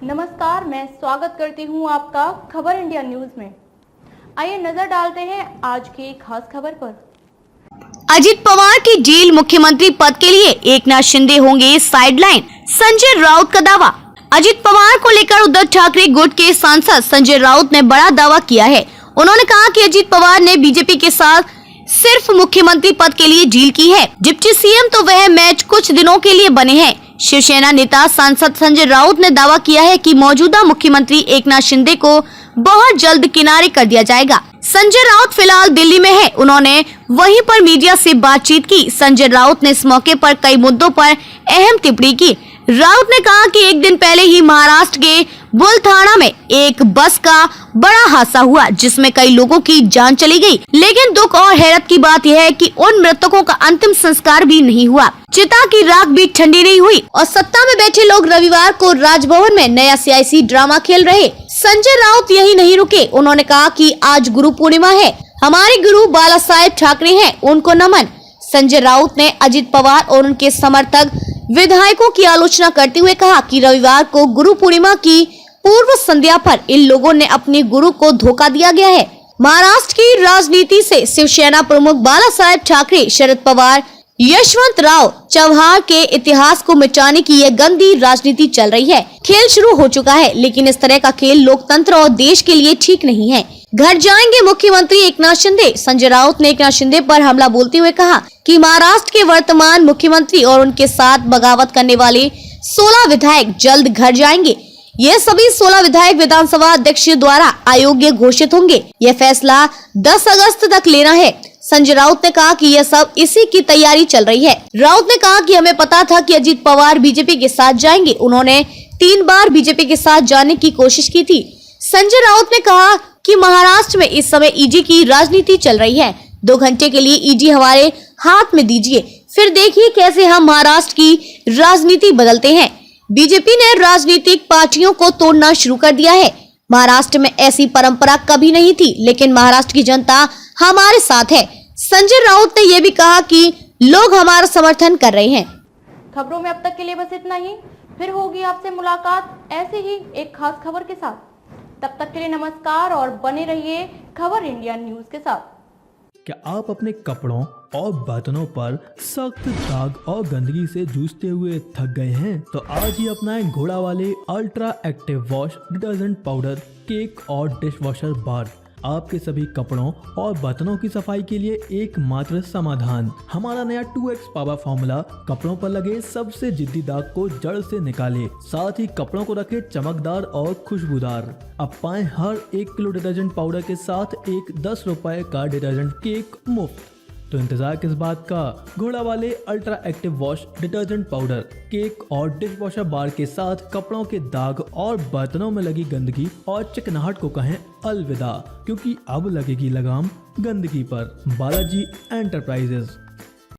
नमस्कार, मैं स्वागत करती हूं आपका खबर इंडिया न्यूज में। आइए नजर डालते हैं आज की खास खबर पर। अजित पवार की जेल मुख्यमंत्री पद के लिए एकनाथ शिंदे होंगे साइडलाइन, संजय राउत का दावा। अजित पवार को लेकर उद्धव ठाकरे गुट के सांसद संजय राउत ने बड़ा दावा किया है। उन्होंने कहा कि अजित पवार ने बीजेपी के साथ सिर्फ मुख्यमंत्री पद के लिए डील की है, डिप्टी सीएम तो वह मैच कुछ दिनों के लिए बने हैं। शिवसेना नेता सांसद संजय राउत ने दावा किया है कि मौजूदा मुख्यमंत्री एकनाथ शिंदे को बहुत जल्द किनारे कर दिया जाएगा। संजय राउत फिलहाल दिल्ली में है। उन्होंने वहीं पर मीडिया से बातचीत की। संजय राउत ने इस मौके पर कई मुद्दों पर अहम टिप्पणी की। राउत ने कहा कि एक दिन पहले ही महाराष्ट्र के बुलढाणा में एक बस का बड़ा हादसा हुआ जिसमें कई लोगों की जान चली गई, लेकिन दुख और हैरत की बात यह है कि उन मृतकों का अंतिम संस्कार भी नहीं हुआ। चिता की राख भी ठंडी नहीं हुई और सत्ता में बैठे लोग रविवार को राजभवन में नया सियासी ड्रामा खेल रहे। संजय राउत यही नहीं रुके। उन्होंने कहा कि आज गुरु पूर्णिमा है, हमारे गुरु बाला साहेब ठाकरे हैं, उनको नमन। संजय राउत ने अजित पवार और उनके समर्थक विधायकों की आलोचना करते हुए कहा कि रविवार को गुरु पूर्णिमा की पूर्व संध्या पर इन लोगों ने अपने गुरु को धोखा दिया गया है। महाराष्ट्र की राजनीति से शिवसेना प्रमुख बाला साहेब ठाकरे, शरद पवार, यशवंतराव चव्हाण के इतिहास को मिटाने की यह गंदी राजनीति चल रही है। खेल शुरू हो चुका है, लेकिन इस तरह का खेल लोकतंत्र और देश के लिए ठीक नहीं है। घर जाएंगे मुख्यमंत्री एकनाथ शिंदे। संजय राउत ने एकनाथ शिंदे पर हमला बोलते हुए कहा कि महाराष्ट्र के वर्तमान मुख्यमंत्री और उनके साथ बगावत करने वाले 16 विधायक जल्द घर जाएंगे। ये सभी 16 विधायक विधानसभा अध्यक्ष द्वारा अयोग्य घोषित होंगे। यह फैसला 10 अगस्त तक लेना है। संजय राउत ने कहा कि यह सब इसी की तैयारी चल रही है। राउत ने कहा कि हमें पता था कि अजित पवार बीजेपी के साथ जाएंगे। उन्होंने 3 बार बीजेपी के साथ जाने की कोशिश की थी। संजय राउत ने कहा कि महाराष्ट्र में इस समय ईडी की राजनीति चल रही है। 2 घंटे के लिए ईडी हमारे हाथ में दीजिए, फिर देखिए कैसे हम महाराष्ट्र की राजनीति बदलते हैं। बीजेपी ने राजनीतिक पार्टियों को तोड़ना शुरू कर दिया है। महाराष्ट्र में ऐसी परंपरा कभी नहीं थी, लेकिन महाराष्ट्र की जनता हमारे साथ है। संजय राउत ने यह भी कहा कि लोग हमारा समर्थन कर रहे हैं। खबरों में अब तक के लिए बस इतना ही। फिर होगी आपसे मुलाकात ऐसे ही एक खास खबर के साथ। तब तक के लिए नमस्कार और बने रहिए खबर इंडिया न्यूज के साथ। क्या आप अपने कपड़ों और बर्तनों पर सख्त दाग और गंदगी से जूझते हुए थक गए हैं? तो आज ही अपनाएं घोड़ा वाले ultra active wash detergent powder, cake और डिश वॉशर बार। आपके सभी कपड़ों और बर्तनों की सफाई के लिए एकमात्र समाधान। हमारा नया 2x पावर फॉर्मूला कपड़ों पर लगे सबसे जिद्दी दाग को जड़ से निकाले, साथ ही कपड़ों को रखे चमकदार और खुशबूदार। अब पाएं हर 1 किलो डिटर्जेंट पाउडर के साथ एक 10 रुपए का डिटर्जेंट केक मुफ्त। तो इंतजार किस बात का? घोड़ा वाले ultra active wash detergent powder, cake और डिश वॉशर बार के साथ कपड़ों के दाग और बर्तनों में लगी गंदगी और चिकनाहट को कहें अलविदा, क्योंकि अब लगेगी लगाम गंदगी पर। बालाजी एंटरप्राइजेस।